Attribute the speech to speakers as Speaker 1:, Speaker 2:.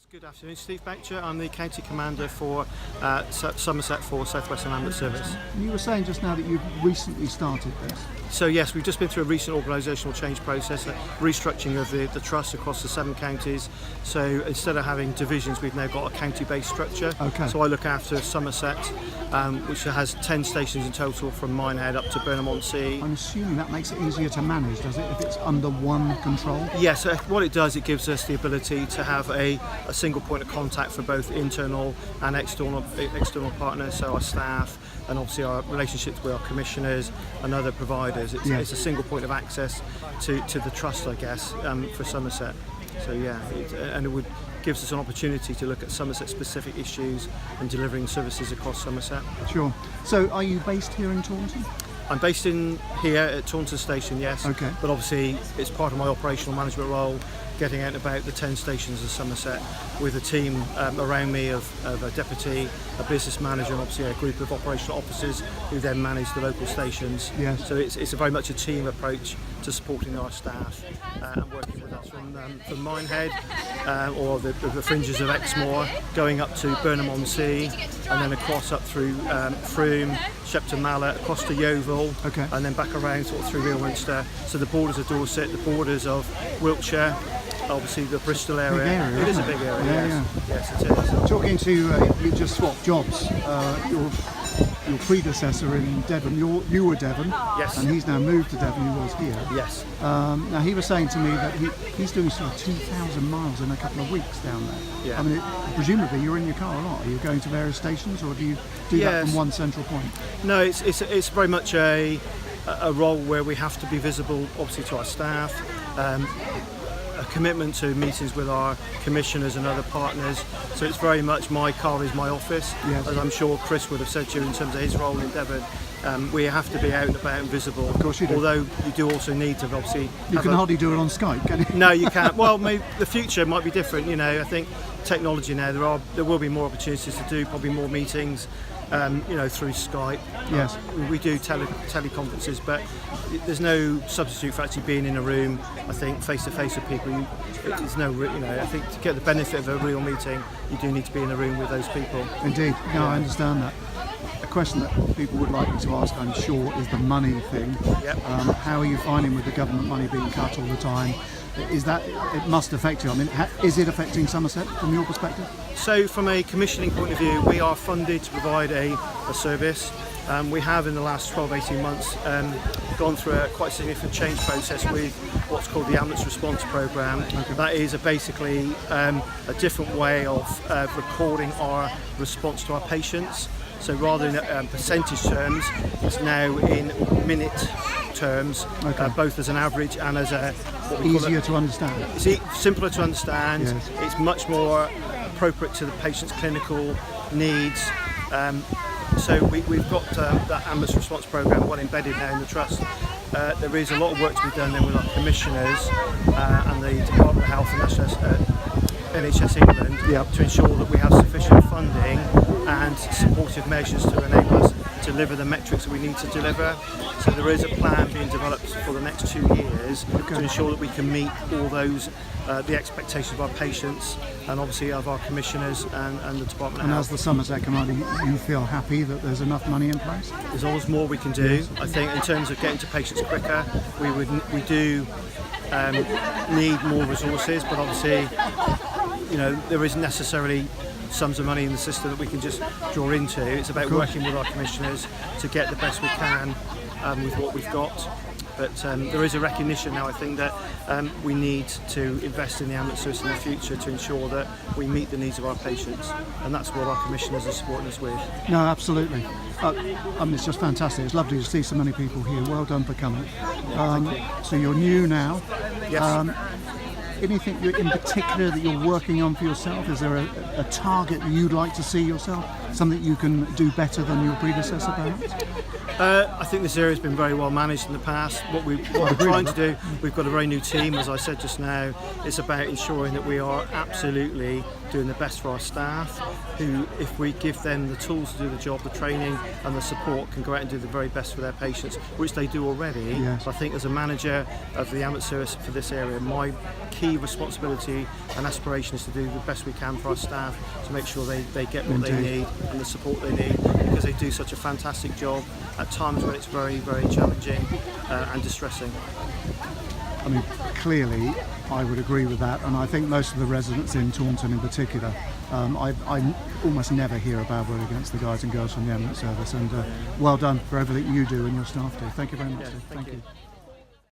Speaker 1: Yes, good afternoon. Steve Boucher. I'm the County Commander for Somerset for South Western Ambulance Service.
Speaker 2: You were saying just now that you've recently started this.
Speaker 1: So yes, we've just been through a recent organisational change process, a restructuring of the trust across the 7 counties. So instead of having divisions, we've now got a county-based structure.
Speaker 2: Okay.
Speaker 1: So I look after Somerset, which has 10 stations in total from Minehead up to Burnham-on-Sea.
Speaker 2: I'm assuming that makes it easier to manage, does it, if it's under one control?
Speaker 1: Yes, what it does, it gives us the ability to have a single point of contact for both internal and external partners, so our staff and obviously our relationships with our commissioners and other providers. It's a single point of access to the trust, I guess, for Somerset. So yeah, and it gives us an opportunity to look at Somerset-specific issues and delivering services across Somerset.
Speaker 2: Sure. So are you based here in Taunton?
Speaker 1: I'm based in here at Taunton Station, yes.
Speaker 2: Okay.
Speaker 1: But obviously it's part of my operational management role, getting out and about the 10 stations of Somerset with a team around me of a deputy, a business manager, and obviously a group of operational officers who then manage the local stations.
Speaker 2: Yes.
Speaker 1: So it's very much a team approach to supporting our staff and working with us from Minehead or the fringes of Exmoor, going up to Burnham-on-Sea, and then across up through Frome, Shepton Mallet, across to Yeovil,
Speaker 2: okay,
Speaker 1: and then back around sort of through Ilminster. So the borders of Dorset, the borders of Wiltshire, obviously the Bristol area. It is a big area, yes it is.
Speaker 2: Talking to you just swapped jobs. Your predecessor in Devon, you were Devon,
Speaker 1: yes,
Speaker 2: and he's now moved to Devon. He was here.
Speaker 1: Yes.
Speaker 2: Now he was saying to me that he's doing sort of 2,000 miles in a couple of weeks down there.
Speaker 1: Yeah.
Speaker 2: I mean, presumably you're in your car a lot. Are you going to various stations, or do you do that from one central point?
Speaker 1: No, it's very much a role where we have to be visible, obviously, to our staff. A commitment to meetings with our commissioners and other partners, so it's very much my car is my office,
Speaker 2: yes,
Speaker 1: as I'm sure Chris would have said to you in terms of his role in Devon. We have to be out and about and visible.
Speaker 2: Of course you do.
Speaker 1: Although you do also need to obviously...
Speaker 2: You can hardly do it on Skype, can you?
Speaker 1: No, you can't. Well, maybe the future might be different, you know. I think technology now, there will be more opportunities to do probably more meetings, through Skype.
Speaker 2: Yes.
Speaker 1: We do teleconferences, but there's no substitute for actually being in a room, I think, face-to-face with people. I think to get the benefit of a real meeting, you do need to be in a room with those people.
Speaker 2: Indeed. No, I understand that. A question that people would like me to ask, I'm sure, is the money thing.
Speaker 1: Yep.
Speaker 2: How are you finding with the government money being cut all the time? It must affect you. I mean, is it affecting Somerset from your perspective?
Speaker 1: So from a commissioning point of view, we are funded to provide a service. We have in the last 12-18 months gone through a quite significant change process with what's called the Ambulance Response Programme.
Speaker 2: Okay.
Speaker 1: That is basically a different way of recording our response to our patients. So rather than percentage terms, it's now in minute terms,
Speaker 2: okay,
Speaker 1: both as an average and as a...
Speaker 2: Easier to understand.
Speaker 1: It's simpler to understand,
Speaker 2: yes,
Speaker 1: it's much more appropriate to the patient's clinical needs. So we've got that ambulance response programme well embedded now in the trust. There is a lot of work to be done then with our commissioners and the Department of Health and NHS England,
Speaker 2: yep,
Speaker 1: to ensure that we have sufficient funding and supportive measures to enable us to deliver the metrics that we need to deliver. So there is a plan being developed for the next 2 years, okay, to ensure that we can meet all those the expectations of our patients and obviously of our commissioners and the Department of Health.
Speaker 2: And as the Somerset Commander, you feel happy that there's enough money in place?
Speaker 1: There's always more we can do. I think in terms of getting to patients quicker, we do need more resources, but obviously, there isn't necessarily sums of money in the system that we can just draw into. It's about working with our commissioners to get the best we can with what we've got. But there is a recognition now, I think, that we need to invest in the ambulance service in the future to ensure that we meet the needs of our patients, and that's what our commissioners are supporting us with.
Speaker 2: No, absolutely. It's just fantastic. It's lovely to see so many people here. Well done for coming. So you're new now.
Speaker 1: Yes.
Speaker 2: Anything in particular that you're working on for yourself? Is there a target that you'd like to see yourself something you can do better than your predecessor, perhaps?
Speaker 1: I think this area has been very well managed in the past. What we're trying to do, we've got a very new team, as I said just now. It's about ensuring that we are absolutely doing the best for our staff, who, if we give them the tools to do the job, the training and the support, can go out and do the very best for their patients, which they do already.
Speaker 2: Yes.
Speaker 1: I think as a manager of the ambulance service for this area, my key responsibility and aspiration is to do the best we can for our staff to make sure they get what they need and the support they need, because they do such a fantastic job at times when it's very, very challenging and distressing.
Speaker 2: I mean, clearly, I would agree with that, and I think most of the residents in Taunton in particular, I almost never hear a bad word against the guys and girls from the ambulance service, and well done for everything you do and your staff do. Thank you very much.
Speaker 1: Yeah,
Speaker 2: Steve.
Speaker 1: thank you.